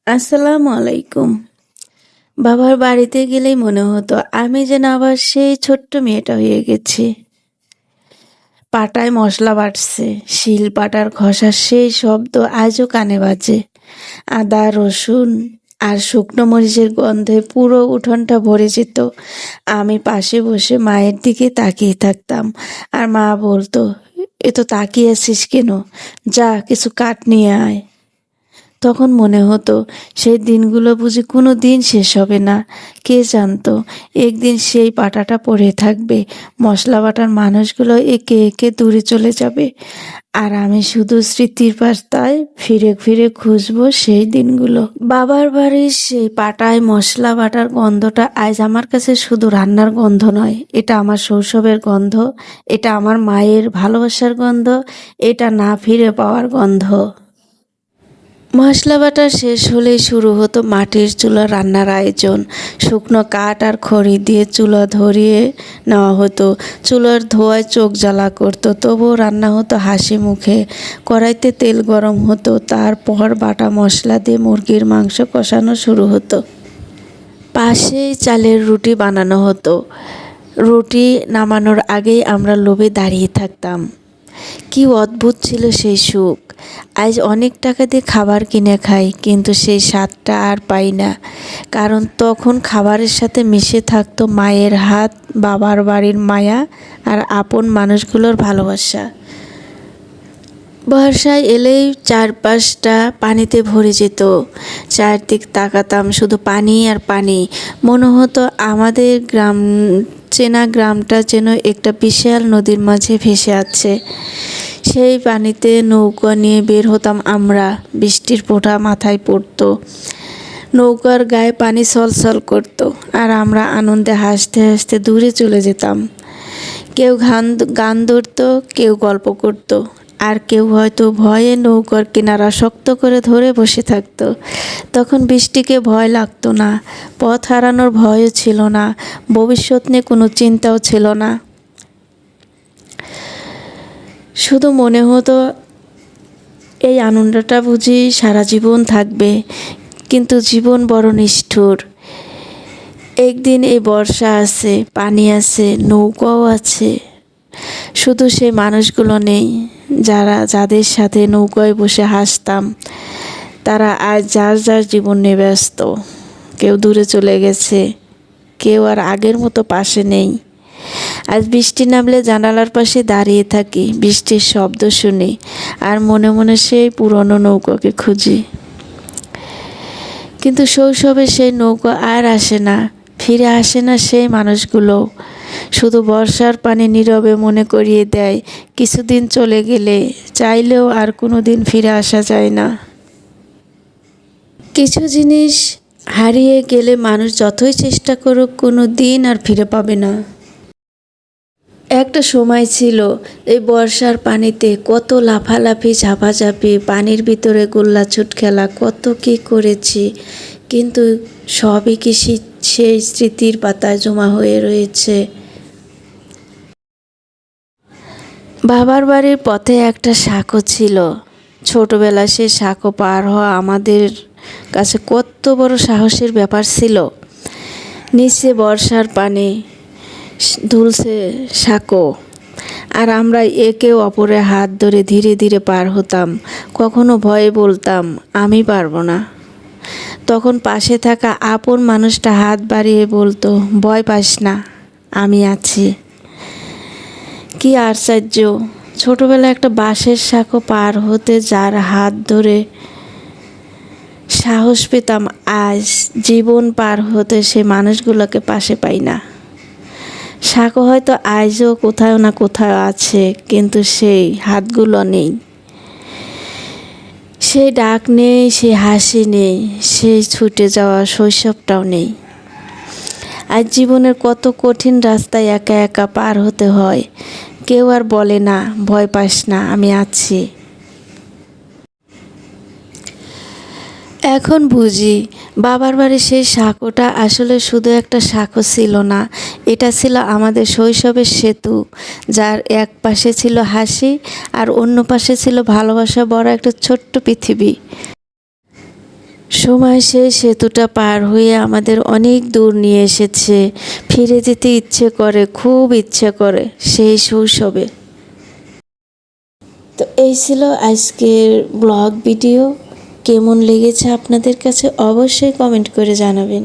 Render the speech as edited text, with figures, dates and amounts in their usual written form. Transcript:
আসসালামু আলাইকুম। বাবার বাড়িতে গেলেই মনে হতো আমি যেন আবার সেই ছোট্ট মেয়েটা হয়ে গেছি। পাটায় মশলা বাটছে, শিল পাটার ঘষার সেই শব্দ আজও কানে বাজে। আদা, রসুন আর শুকনো মরিচের গন্ধে পুরো উঠোনটা ভরে যেত। আমি পাশে বসে মায়ের দিকে তাকিয়ে থাকতাম, আর মা বলতো, এ তো তাকিয়ে আছিস কেন? যা কিছু কাঠ নিয়ে আয়। তখন মনে হতো সেই দিনগুলো বুঝি কোনো দিন শেষ হবে না। কে জানতো একদিন সেই পাটাটা পড়ে থাকবে, মশলা বাটার মানুষগুলো একে একে দূরে চলে যাবে, আর আমি শুধু স্মৃতির পাতায় ফিরে ফিরে খুঁজবো সেই দিনগুলো। বাবার বাড়ির সেই পাটায় মশলা বাটার গন্ধটা আজ আমার কাছে শুধু রান্নার গন্ধ নয়, এটা আমার শৈশবের গন্ধ, এটা আমার মায়ের ভালোবাসার গন্ধ, এটা না ফিরে পাওয়ার গন্ধ। মশলা বাটা শেষ হলেই শুরু হতো মাটির চুলা রান্নার আয়োজন। শুকনো কাঠ আর খড়ি দিয়ে চুলা ধরিয়ে নেওয়া হতো। চুলার ধোঁয়ায় চোখ জ্বালা করতো, তবুও রান্না হতো হাসি মুখে। কড়াইতে তেল গরম হতো, তারপর বাটা মশলা দিয়ে মুরগির মাংস কষানো শুরু হতো। পাশেই চালের রুটি বানানো হতো। রুটি নামানোর আগেই আমরা লোভে দাঁড়িয়ে থাকতাম। কি অদ্ভুত ছিল সেই সুখ! আজ অনেক টাকা দিয়ে খাবার কিনে খাই, কিন্তু সেই স্বাদটা আর পাই না। কারণ তখন খাবারের সাথে মিশে থাকতো মায়ের হাত, বাবার বাড়ির মায়া আর আপন মানুষগুলোর ভালোবাসা। বর্ষায় এলেই চারপাশটা পানিতে ভরে যেত। চারদিক তাকাতাম, শুধু পানি আর পানি। মনে হতো আমাদের চেনা গ্রামটা যেন একটা বিশাল নদীর মাঝে ভেসে আছে। সেই পানিতে নৌকা নিয়ে বের হতাম আমরা। বৃষ্টির ফোঁটা মাথায় পড়তো, নৌকার গায়ে পানি ছলছল করতো, আর আমরা আনন্দে হাসতে হাসতে দূরে চলে যেতাম। কেউ গান ধরতো, কেউ গল্প করতো, আর কেউ হয়তো ভয়ে নৌকার কিনারা শক্ত করে ধরে বসে থাকতো। তখন বৃষ্টিকে ভয় লাগতো না, পথ হারানোর ভয়ও ছিল না, ভবিষ্যৎ নিয়ে কোনো চিন্তাও ছিল না। শুধু মনে হতো এই আনন্দটা বুঝি সারা জীবন থাকবে। কিন্তু জীবন বড় নিষ্ঠুর। একদিন এই বর্ষা আছে, পানি আছে, নৌকাও আছে, শুধু সেই মানুষগুলো নেই যাদের সাথে নৌকায় বসে হাসতাম। তারা আজ যার যার জীবন নিয়ে ব্যস্ত। কেউ দূরে চলে গেছে, কেউ আর আগের মতো পাশে নেই। আজ বৃষ্টি নামলে জানালার পাশে দাঁড়িয়ে থাকি, বৃষ্টির শব্দ শুনি, আর মনে মনে সেই পুরনো নৌকাকে খুঁজি। কিন্তু শৈশবে সেই নৌকা আর আসে না, ফিরে আসে না সেই মানুষগুলো। শুধু বর্ষার পানি নীরবে মনে করিয়ে দেয়, কিছুদিন চলে গেলে চাইলেও আর কোনো দিন ফিরে আসা যায় না। কিছু জিনিস হারিয়ে গেলে মানুষ যতই চেষ্টা করুক কোনো দিন আর ফিরে পাবে না। একটা সময় ছিল এই বর্ষার পানিতে কত লাফালাফি, ঝাপাঝাপি, পানির ভিতরে গোল্লাছুট খেলা, কত কি করেছি, কিন্তু সবই কি সেই স্মৃতির পাতায় জমা হয়ে রয়েছে। বাবার বাড়ির পথে একটা সাঁকো ছিল। ছোটবেলায় সে সাঁকো পার হওয়া আমাদের কাছে কত বড় সাহসের ব্যাপার ছিল। নিচে বর্ষার পানি দুলছে সাঁকো, আর আমরা একে অপরের হাত ধরে ধীরে ধীরে পার হতাম। কখনো ভয়ে বলতাম, আমি পারবো না। তখন পাশে থাকা আপন মানুষটা হাত বাড়িয়ে বলতো, ভয় পাস না, আমি আছি। কি আশ্চর্য! ছোটবেলায় একটা বাঁশের সাঁকো পার হতে যার হাত ধরে সাহস পেতাম, আজ জীবন পার হতে সে মানুষগুলোকে পাশে পাই না। সাঁকো হয়তো আজও কোথাও না কোথাও আছে, কিন্তু সেই হাতগুলো নেই, সেই ডাক নেই, সেই হাসি নেই, সেই ছুটে যাওয়া শৈশবটাও নেই। আজ জীবনের কত কঠিন রাস্তায় একা একা পার হতে হয়। কেউ আর বলে না, ভয় পাস না, আমি আছি। এখন বুঝি বাবার বাড়ির সেই সাঁকোটা আসলে শুধু একটা সাঁকো ছিল না, এটা ছিল আমাদের শৈশবের সেতু, যার এক পাশে ছিল হাসি আর অন্য পাশে ছিল ভালোবাসা বড় একটা ছোট্ট পৃথিবী। সময় সেই সেতুটা পার হয়ে আমাদের অনেক দূর নিয়ে এসেছে। ফিরে যেতে ইচ্ছে করে, খুব ইচ্ছে করে সেই শৈশবে। তো এই ছিল আজকের ব্লগ ভিডিও। কেমন লেগেছে আপনাদের কাছে অবশ্যই কমেন্ট করে জানাবেন।